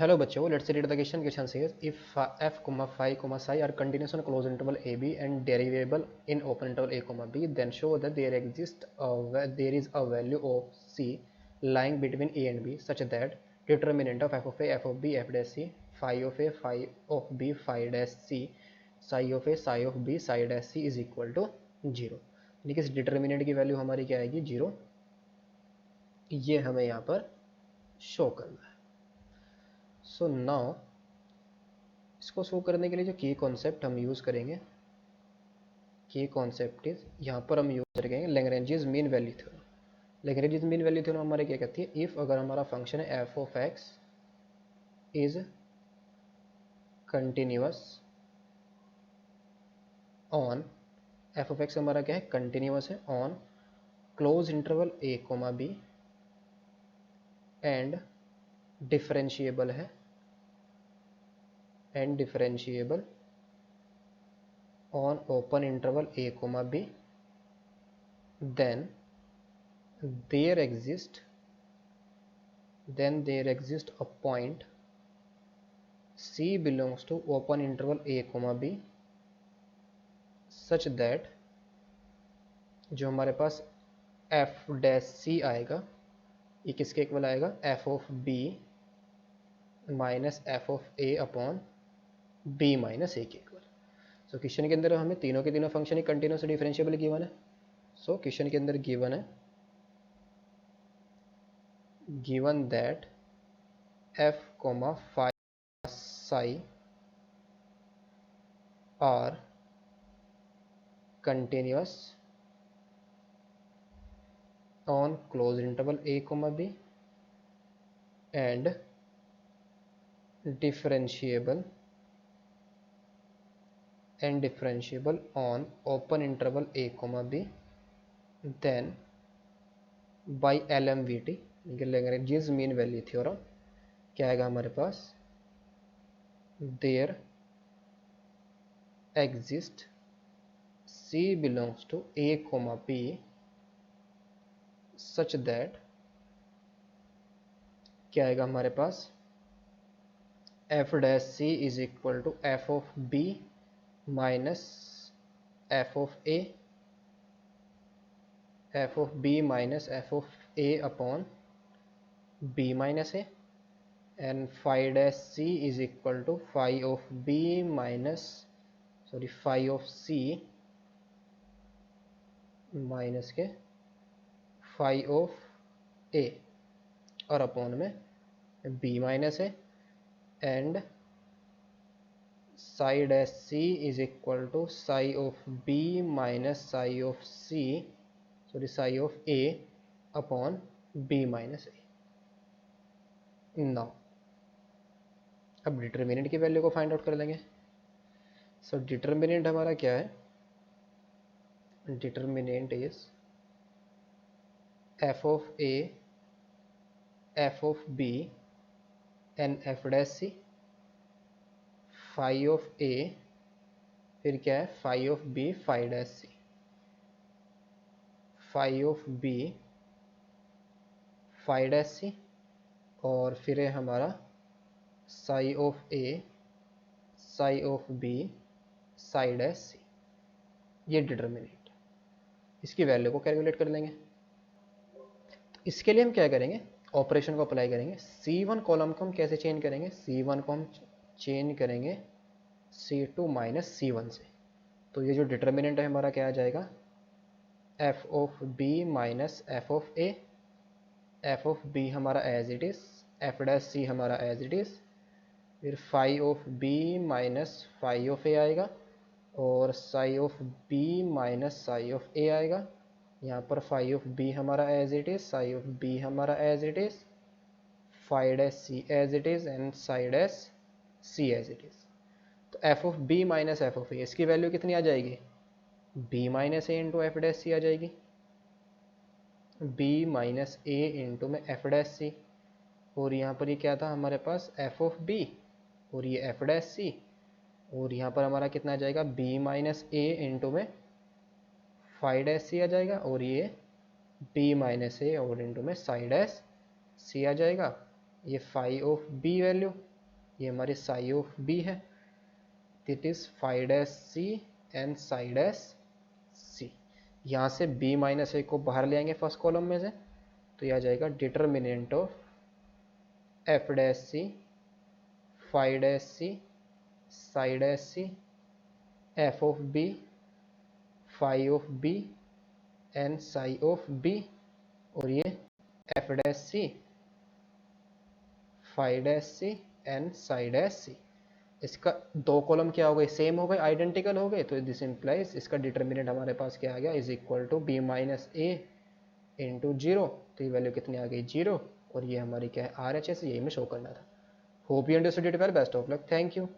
Hello बच्चों, let's read the question. Question says if f, phi, psi are continuous on closed interval ab and derivable in open interval a, b, then show that there is a value of c lying between a and b such that determinant of f of a, f of b, f dash c, phi of a, phi of b, phi dash c, psi of a, psi of b, psi dash c is equal to 0. यानी कि इस determinant की value हमारी क्या आएगी? 0. ये हमें यहाँ पर शो करना है. सो नाउ इसको शो करने के लिए जो की कॉन्सेप्ट हम यूज़ करेंगे, की कॉन्सेप्ट इज यहाँ पर हम यूज़ करेंगे Lagrange's mean value theorem. Lagrange's mean value theorem हमारे क्या कहती है? इफ़ अगर हमारा फंक्शन है F of X is continuous on, F of X हमारा क्या है? कंटिन्यूअस है on close interval A comma B and differentiable है and differentiable on open interval a comma b, then there exists a point c belongs to open interval a comma b such that जो हमारे पास f dash c आएगा ये किसके equal आएगा? f of b minus f of a upon b minus a के equal. So question के अंदर हमें तीनों के तीनों फंक्शन ही कंटिन्यूस डिफरेंशिएबल गिवन है. सो क्वेश्चन के अंदर गिवन है given that f, phi, psi are continuous on closed interval a, b and differentiable on open interval a, b, then by LMVT Lagrange's mean value theorem क्या आएगा हमारे पास? There exist C belongs to a, b such that क्या आएगा हमारे पास? f dash c is equal to f of b minus f of a, f of b minus f of a upon b minus a and phi dash c is equal to phi of b minus phi of c minus के phi of a और upon में b minus a and psi dash c is equal to psi of b minus psi of c psi of a upon b minus a. Now अब determinant की value को find out कर लेंगे. So determinant हमारा क्या है? Determinant is f of a, f of b and f dash c, phi of a फिर क्या है? Phi of b, phi dash c, phi of b, phi dash c और फिर है हमारा psi of a, psi of b, psi dash c. ये determinant. इसकी value को कैलकुलेट कर लेंगे. तो इसके लिए हम क्या करेंगे? ऑपरेशन को अप्लाई करेंगे. C1 कॉलम को हम कैसे चेंज करेंगे? C1 को हम चेंज करेंगे C2 माइनस C1 से. तो ये जो डिटर्मिनेंट है हमारा क्या आ जाएगा? f of b minus f of a, f of b हमारा as it is, f dash c हमारा एज इट इज, फिर phi of b minus phi of a आएगा और psi of b minus psi of a आएगा. यहाँ पर phi of b हमारा as it is, psi of b हमारा as it is, phi dash c as it is and psi dash c as it is. तो f of b minus f of a इसकी value कितनी आ जाएगी? b minus a into F dash c आ जाएगी. b minus a into में f dash c और यहाँ पर ये क्या था हमारे पास? f ऑफ b और ये f डैश c और यहाँ पर हमारा कितना आ जाएगा? b माइनस a इंटू में फाई डैश c आ जाएगा और ये b माइनस a और इंटू में साई डैश c आ जाएगा. ये फाई ऑफ बी वैल्यू, ये हमारी साई ऑफ बी है, that is phi dash C and psi dash C. यहाँ से b माइनस ए को बाहर ले आएंगे फर्स्ट कॉलम में से, तो यह आ जाएगा determinant of F dash C, phi dash C, psi dash C, F of B, phi of B and psi of B, और ये F dash C, phi dash C and psi dash C. इसका दो column क्या हो गए, same हो गए, identical हो गए, तो दिस इंप्लाइज इसका डिटर्मिनेंट हमारे पास क्या आ गया, is equal to b minus a into zero. तो ये वैल्यू कितनी आ गई, जीरो, और ये हमारी क्या है RHS, यही में शो करना था। Hope you understood it well, best of luck, thank you.